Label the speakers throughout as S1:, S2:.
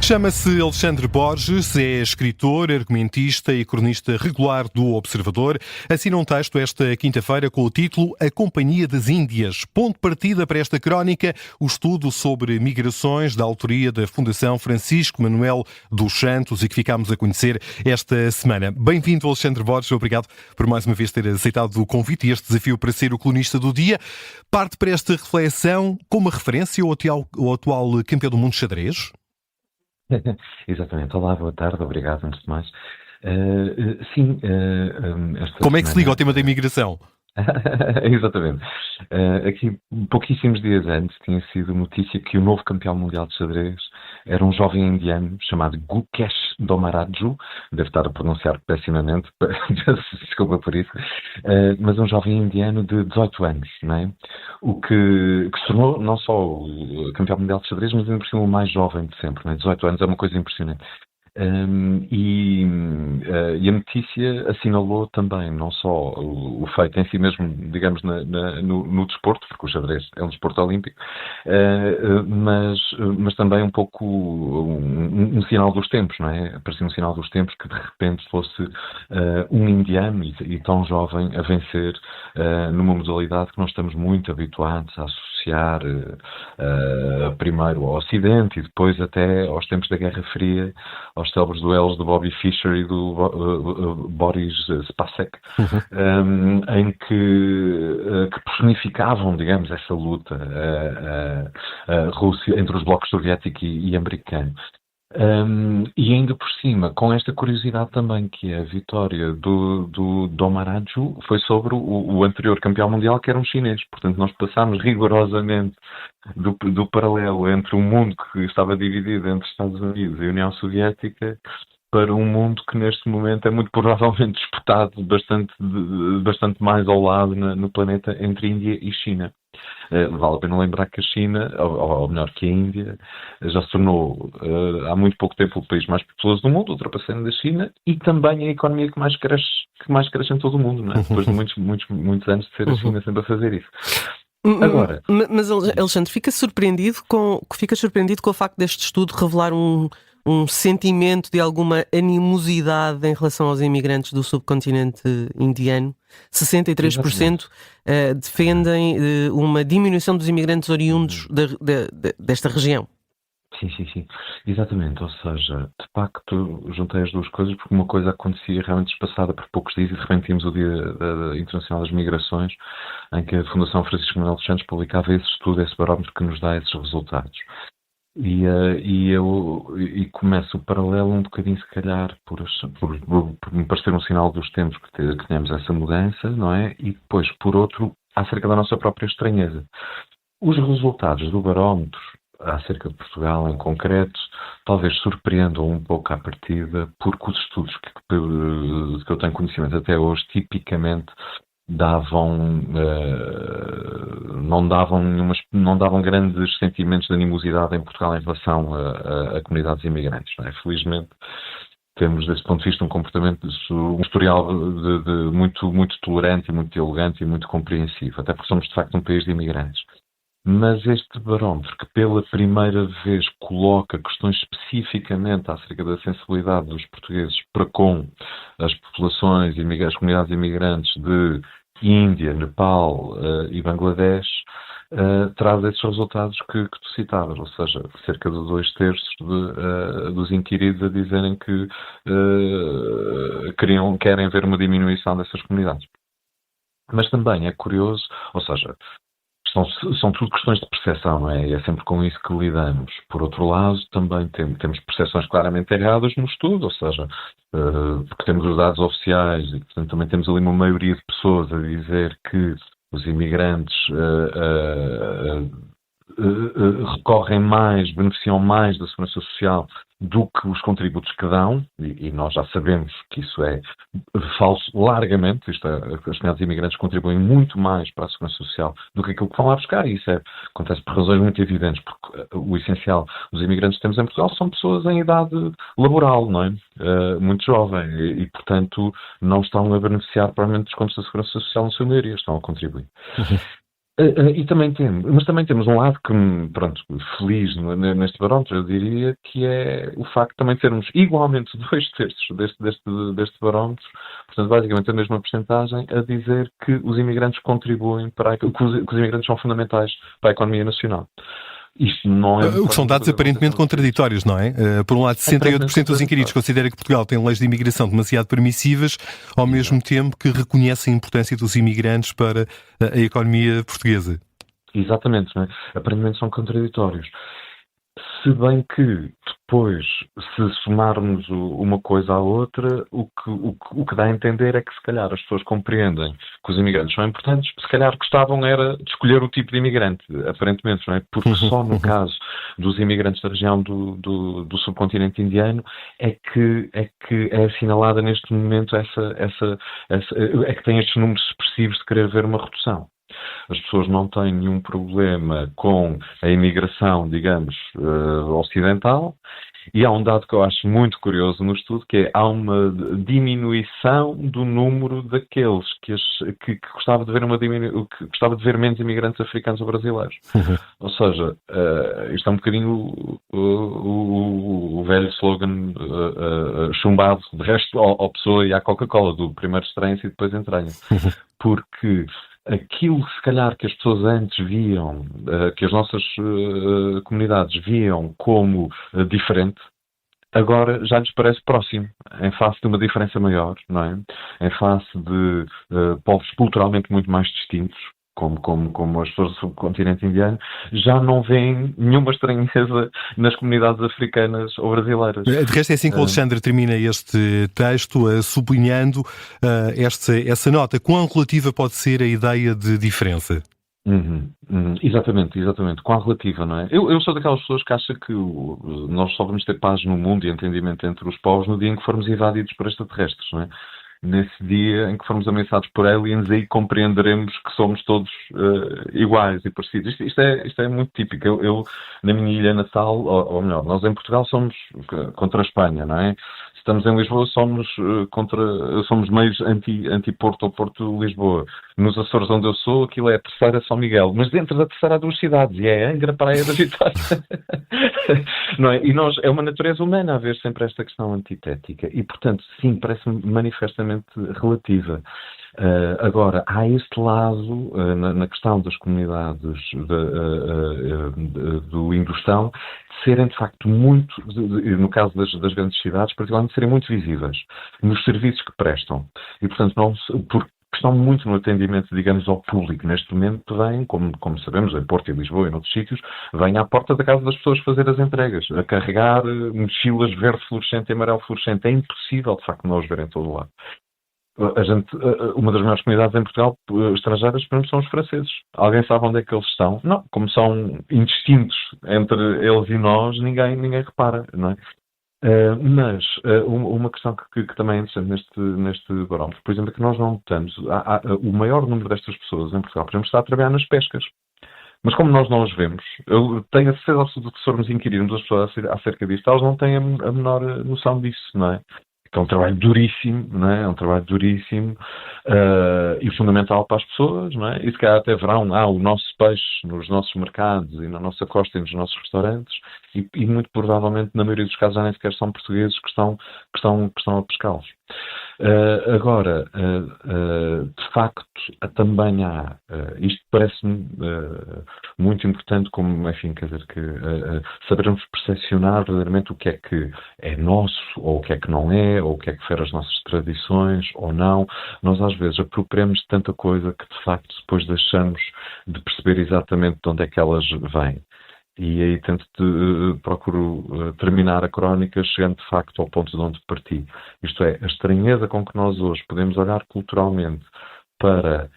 S1: Chama-se Alexandre Borges, é escritor, argumentista e cronista regular do Observador. Assina um texto esta quinta-feira com o título A Companhia das Índias. Ponto de partida para esta crónica, o estudo sobre migrações da autoria da Fundação Francisco Manuel dos Santos e que ficámos a conhecer esta semana. Bem-vindo, Alexandre Borges. Obrigado por mais uma vez ter aceitado o convite e este desafio para ser o colunista do dia. Parte para esta reflexão com uma referência ao atual campeão do mundo de xadrez?
S2: Exatamente. Olá, boa tarde, obrigado antes de mais. Sim, esta
S1: Como é que se liga
S2: semana...
S1: ao tema da imigração?
S2: Exatamente. Aqui, pouquíssimos dias antes, tinha sido notícia que o novo campeão mundial de xadrez era um jovem indiano chamado Gukesh Dommaraju, devo estar a pronunciar pessimamente, desculpa por isso, mas um jovem indiano de 18 anos, não é? O que se tornou não só o campeão mundial de xadrez, mas ainda por cima o mais jovem de sempre, não é? 18 anos é uma coisa impressionante. E a notícia assinalou também não só o feito em si mesmo, digamos, no desporto, porque o xadrez é um desporto olímpico, mas também um pouco um sinal dos tempos, não é? Parecia um sinal dos tempos que de repente fosse um indiano e tão jovem a vencer numa modalidade que nós estamos muito habituados a associar primeiro ao Ocidente e depois até aos tempos da Guerra Fria, aos célebres duelos do Bobby Fischer e do Boris Spacek, em que personificavam, digamos, essa luta a Rússia, entre os blocos soviético e americano. E ainda por cima, com esta curiosidade também, que é a vitória do Dommaraju foi sobre o anterior campeão mundial, que era um chinês. Portanto, nós passámos rigorosamente do paralelo entre um mundo que estava dividido entre Estados Unidos e União Soviética para um mundo que neste momento é muito provavelmente disputado bastante mais ao lado no planeta entre Índia e China. Vale a pena lembrar que a China, ou melhor que a Índia, já se tornou há muito pouco tempo o país mais populoso do mundo, ultrapassando a China, e também a economia que mais cresce em todo o mundo, não é? Depois de muitos anos de ser a China sempre a fazer isso. Agora,
S3: mas Alexandre, ficas surpreendido com o facto deste estudo revelar um sentimento de alguma animosidade em relação aos imigrantes do subcontinente indiano? 63% defendem uma diminuição dos imigrantes oriundos desta região.
S2: Sim, exatamente, ou seja, de facto juntei as duas coisas porque uma coisa acontecia realmente espaçada por poucos dias e de repente tínhamos o Dia Internacional das Migrações, em que a Fundação Francisco Manuel dos Santos publicava esse estudo, esse barómetro que nos dá esses resultados. E começa o paralelo um bocadinho, se calhar, por me parecer um sinal dos tempos que tenhamos essa mudança, não é? E depois, por outro, acerca da nossa própria estranheza. Os resultados do barómetro, acerca de Portugal em concreto, talvez surpreendam um pouco à partida, porque os estudos que eu tenho conhecimento até hoje, tipicamente, não davam grandes sentimentos de animosidade em Portugal em relação a comunidades imigrantes, não é? Felizmente temos desse ponto de vista um comportamento, um historial de muito, muito tolerante e muito dialogante e muito compreensivo, até porque somos de facto um país de imigrantes. Mas este barómetro, que pela primeira vez coloca questões especificamente acerca da sensibilidade dos portugueses para com as populações, as comunidades imigrantes de Índia, Nepal e Bangladesh, traz esses resultados que tu citavas, ou seja, cerca de 2/3 dos inquiridos a dizerem que querem ver uma diminuição dessas comunidades. Mas também é curioso, ou seja, são tudo questões de percepção, não é? E é sempre com isso que lidamos. Por outro lado, também temos percepções claramente erradas no estudo, ou seja, porque temos os dados oficiais e, portanto, também temos ali uma maioria de pessoas a dizer que os imigrantes recorrem mais, beneficiam mais da segurança social do que os contributos que dão, e nós já sabemos que isso é falso largamente. As comunidades imigrantes contribuem muito mais para a segurança social do que aquilo que vão lá buscar, e isso acontece por razões muito evidentes, porque o essencial dos imigrantes que temos em Portugal são pessoas em idade laboral, não é? Muito jovem, e portanto não estão a beneficiar provavelmente dos contos da segurança social na sua maioria, estão a contribuir. E também temos um lado que, pronto, feliz neste barómetro, eu diria, que é o facto de também termos igualmente 2/3 deste barómetro, portanto, basicamente a mesma percentagem, a dizer que os imigrantes contribuem que os imigrantes são fundamentais para a economia nacional. Isto não é...
S1: O que são dados aparentemente contraditórios, não é? Por um lado, 68% dos inquiridos considera que Portugal tem leis de imigração demasiado permissivas, ao mesmo tempo que reconhecem a importância dos imigrantes para a economia portuguesa.
S2: Exatamente, não é? Aparentemente são contraditórios. Se bem que depois, se somarmos uma coisa à outra, o que dá a entender é que se calhar as pessoas compreendem que os imigrantes são importantes, se calhar gostavam era de escolher o tipo de imigrante, aparentemente, não é? Porque só no caso dos imigrantes da região do subcontinente indiano é que é assinalada neste momento é que tem estes números expressivos de querer ver uma redução. As pessoas não têm nenhum problema com a imigração, digamos, ocidental, e há um dado que eu acho muito curioso no estudo, que é há uma diminuição do número daqueles que gostava de ver que gostava de ver menos imigrantes africanos ou brasileiros. Ou seja, isto é um bocadinho o velho slogan chumbado, de resto, ao Pessoa e à Coca-Cola, do primeiro estranha-se e depois entranha. Porque aquilo, se calhar, que as pessoas antes viam, que as nossas comunidades viam como diferente, agora já lhes parece próximo, em face de uma diferença maior, não é? Em face de povos culturalmente muito mais distintos, como as pessoas do subcontinente indiano, já não veem nenhuma estranheza nas comunidades africanas ou brasileiras.
S1: De resto, é assim que o Alexandre termina este texto, sublinhando essa nota. Quão relativa pode ser a ideia de diferença?
S2: Exatamente. Quão relativa, não é? Eu sou daquelas pessoas que acham que nós só vamos ter paz no mundo e entendimento entre os povos no dia em que formos invadidos por extraterrestres, não é? Nesse dia em que formos ameaçados por aliens, aí compreenderemos que somos todos iguais e parecidos. Isto é muito típico. Eu, na minha ilha natal, ou melhor, nós em Portugal somos contra a Espanha, não é? Se estamos em Lisboa, somos meios anti-Porto ou Porto-Lisboa. Nos Açores, onde eu sou, aquilo é a terceira São Miguel. Mas dentro da terceira há duas cidades, e é Angra, Praia da Vitória. Não é? E é uma natureza humana haver sempre esta questão antitética. E, portanto, sim, parece-me manifestamente relativa. Agora, há este lado, na questão das comunidades do Indostão, de serem, de facto, muito, no caso das grandes cidades, particularmente, de serem muito visíveis nos serviços que prestam. E, portanto, porque estão muito no atendimento, digamos, ao público. Neste momento vem, como sabemos, em Porto e Lisboa e noutros sítios, vem à porta da casa das pessoas fazer as entregas, a carregar mochilas verde fluorescente e amarelo fluorescente. É impossível, de facto, não os ver em todo o lado. Uma das maiores comunidades em Portugal, estrangeiras, por exemplo, são os franceses. Alguém sabe onde é que eles estão? Não. Como são indistintos entre eles e nós, ninguém repara, não é? Mas uma questão que também é interessante neste barómetro, por exemplo, é que nós não notamos o maior número destas pessoas em Portugal, por exemplo, está a trabalhar nas pescas. Mas como nós não os vemos, eu tenho a certeza absoluta que se formos inquirirmos as pessoas acerca disto, elas não têm a menor noção disso, não é? É um trabalho duríssimo, não é? É um trabalho duríssimo e fundamental para as pessoas, não é? E se calhar até verão o nosso peixe nos nossos mercados e na nossa costa e nos nossos restaurantes e muito provavelmente, na maioria dos casos, já nem sequer são portugueses que estão a pescá-los. Agora, de facto, também há, isto parece-me muito importante, como, enfim, quer dizer, que sabermos percepcionar verdadeiramente o que é nosso, ou o que é que não é, ou o que fere as nossas tradições, ou não. Nós, às vezes, apropriamos de tanta coisa que, de facto, depois deixamos de perceber exatamente de onde é que elas vêm. E aí procuro terminar a crónica chegando de facto ao ponto de onde parti. Isto é, a estranheza com que nós hoje podemos olhar culturalmente para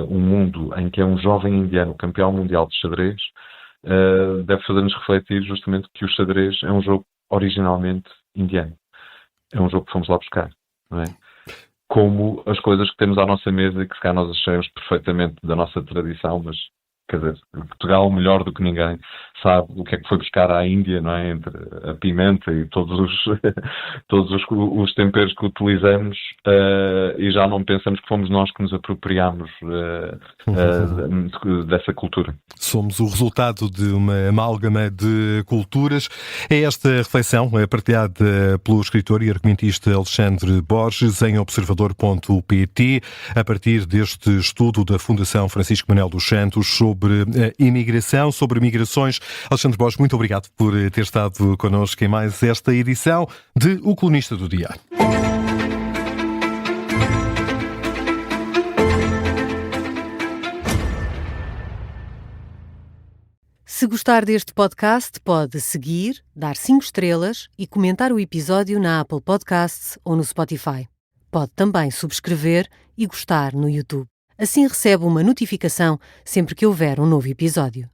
S2: um mundo em que é um jovem indiano campeão mundial de xadrez, deve fazer-nos refletir justamente que o xadrez é um jogo originalmente indiano. É um jogo que fomos lá buscar, não é? Como as coisas que temos à nossa mesa e que se calhar nós achamos perfeitamente da nossa tradição, mas quer dizer, Portugal, melhor do que ninguém, sabe o que é que foi buscar à Índia, não é? Entre a pimenta e todos os temperos que utilizamos, e já não pensamos que fomos nós que nos apropriámos dessa cultura.
S1: Somos o resultado de uma amálgama de culturas. É esta reflexão partilhada pelo escritor e argumentista Alexandre Borges em observador.pt, a partir deste estudo da Fundação Francisco Manuel dos Santos sobre a imigração, sobre migrações. Alexandre Borges, muito obrigado por ter estado connosco em mais esta edição de O Colunista do Dia.
S4: Se gostar deste podcast, pode seguir, dar 5 estrelas e comentar o episódio na Apple Podcasts ou no Spotify. Pode também subscrever e gostar no YouTube. Assim recebe uma notificação sempre que houver um novo episódio.